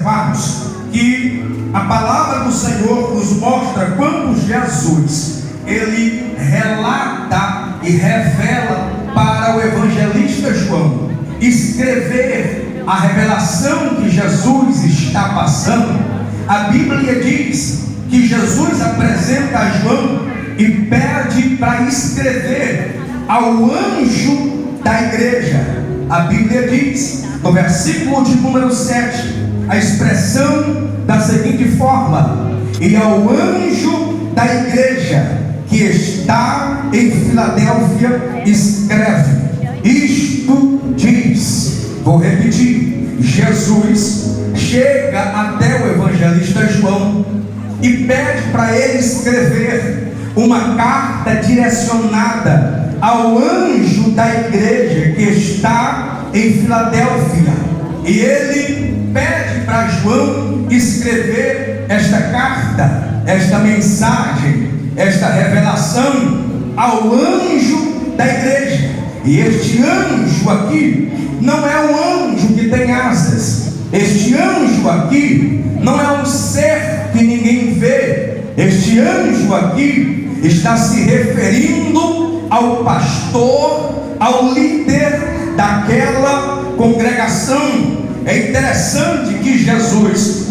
observarmos que a palavra do Senhor nos mostra quando Jesus, ele relata e revela para o evangelista João escrever a revelação que Jesus está passando. A Bíblia diz que Jesus apresenta a João e pede para escrever ao anjo da igreja. A Bíblia diz, no versículo de número 7, a expressão da seguinte forma: e ao anjo da igreja que está em Filadélfia escreve, isto diz. Vou repetir: Jesus chega até o evangelista João e pede para ele escrever uma carta direcionada ao anjo da igreja que está em Filadélfia. E ele pede para João escrever esta carta, esta mensagem, esta revelação ao anjo da igreja. E este anjo aqui não é um anjo que tem asas. Este anjo aqui não é um ser que ninguém vê. Este anjo aqui está se referindo ao pastor, ao líder daquela congregação. É interessante que Jesus,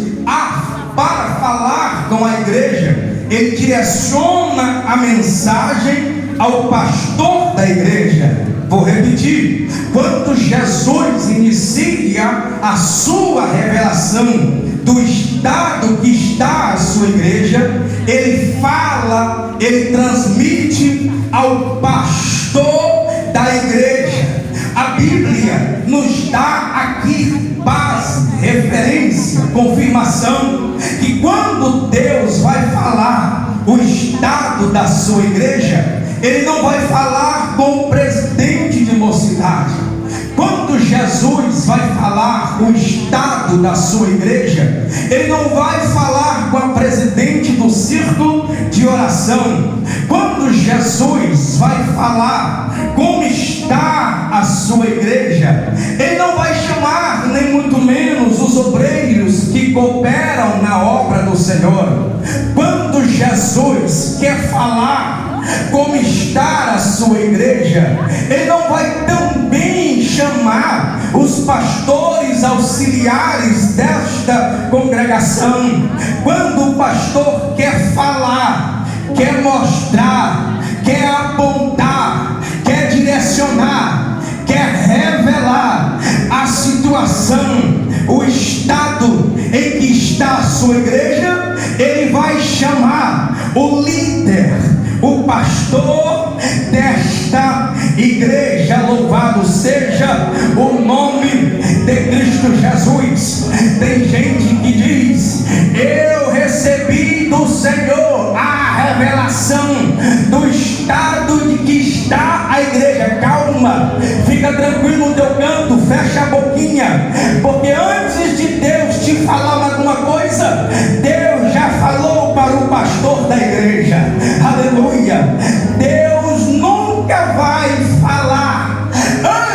para falar com a igreja, ele direciona a mensagem ao pastor da igreja. Vou repetir: quando Jesus inicia a sua revelação do estado que está a sua igreja, ele fala, ele transmite ao pastor da igreja. A Bíblia nos dá aqui base, referência, confirmação que quando Deus vai falar o estado da sua igreja, ele não vai falar com o presidente de mocidade. Quando Jesus vai falar o estado da sua igreja, ele não vai falar com a presidente do círculo de oração. Quando Jesus vai falar como está a sua igreja, ele não vai chamar nem muito menos os obreiros que cooperam na obra do Senhor. Quando Jesus quer falar como está a sua igreja, ele não vai também chamar os pastores auxiliares desta congregação. Quando o pastor quer falar, quer mostrar, quer apontar, quer direcionar, quer revelar a situação, o estado em que está a sua igreja, ele vai chamar o líder, o pastor desta igreja. Louvado seja o nome de Cristo Jesus. Tem gente que diz: eu recebi do Senhor a revelação do estado de que está a igreja. Calma, fica tranquilo no teu canto, fecha a boquinha, porque antes de Deus te falar alguma coisa, Deus já falou para o pastor da igreja. Aleluia. Deus nunca vai falar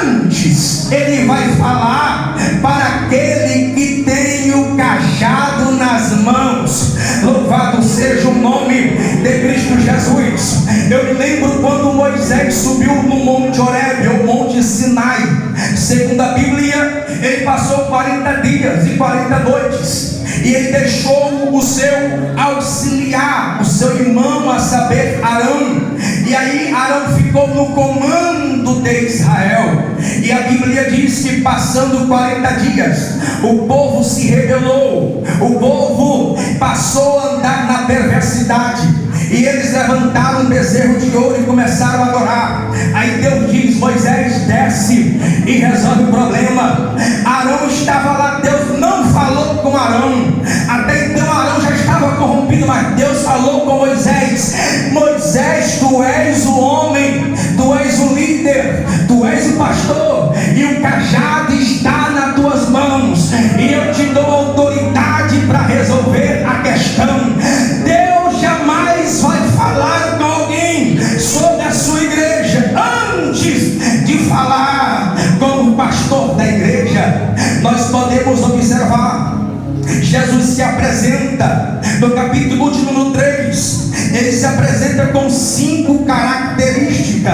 antes, ele vai falar para aquele que tem o cajado nas mãos. Louvado seja o nome de Cristo Jesus. Eu me lembro quando Moisés subiu no Monte Horebe, o Monte Sinai. Segundo a Bíblia, ele passou 40 dias e 40 noites. E ele deixou o seu auxiliar, o seu irmão, a saber, Arão. E aí Arão ficou no comando de Israel. E a Bíblia diz que passando 40 dias, o povo se rebelou, o povo passou a andar na perversidade. E eles levantaram um bezerro de ouro e começaram a adorar. Aí Deus diz: Moisés, desce e resolve o problema. Arão estava lá, Deus não falou com Arão. Até então Arão já estava corrompido, mas Deus falou com Moisés: Moisés, tu és o homem, tu és o líder, tu és o pastor, e o cajado está nas tuas mãos, e eu te dou autoridade para resolver a questão. Deus jamais vai falar com alguém sobre a sua igreja antes de falar com o pastor da igreja. Nós podemos se apresenta no capítulo de número 3. Ele se apresenta com 5 características.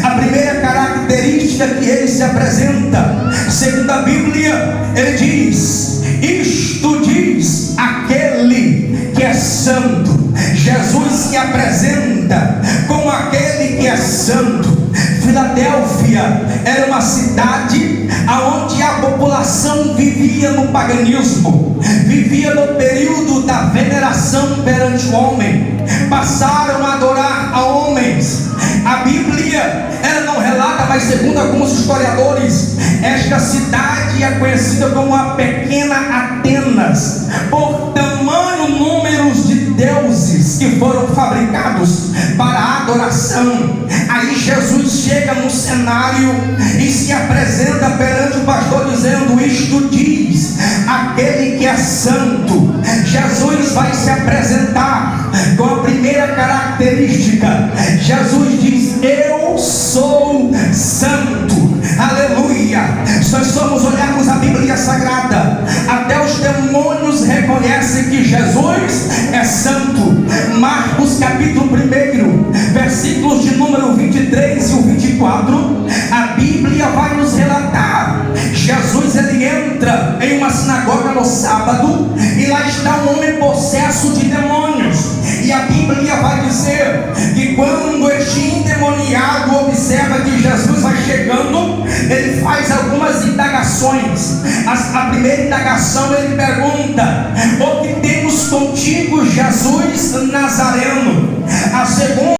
A primeira característica que ele se apresenta, segundo a Bíblia, ele diz: isto diz aquele que é santo. Jesus se apresenta como aquele que é santo. Filadélfia era uma cidade onde a população vivia no paganismo, vivia no período da veneração perante o homem. Passaram a adorar a homens. A Bíblia, ela não relata, mas segundo alguns historiadores, esta cidade é conhecida como a pequena Atenas, por tamanho número de deuses que foram fabricados para a adoração. Aí Jesus chega no cenário e se apresenta perante o pastor dizendo: isto diz aquele que é santo. Jesus vai se apresentar com a primeira característica. Jesus diz: eu sou santo. Aleluia. Se nós formos olharmos a Bíblia Sagrada, até os demônios reconhecem que Jesus é santo. Marcos capítulo 1, versículos de número 23 e o 24, a Bíblia vai nos relatar: Jesus, ele entra em uma sinagoga no sábado, e lá está um homem possesso de demônios. E a Bíblia vai dizer que quando este endemoniado observa que Jesus vai chegando, ele faz algumas indagações. A primeira indagação, ele pergunta: o que temos contigo, Jesus Nazareno?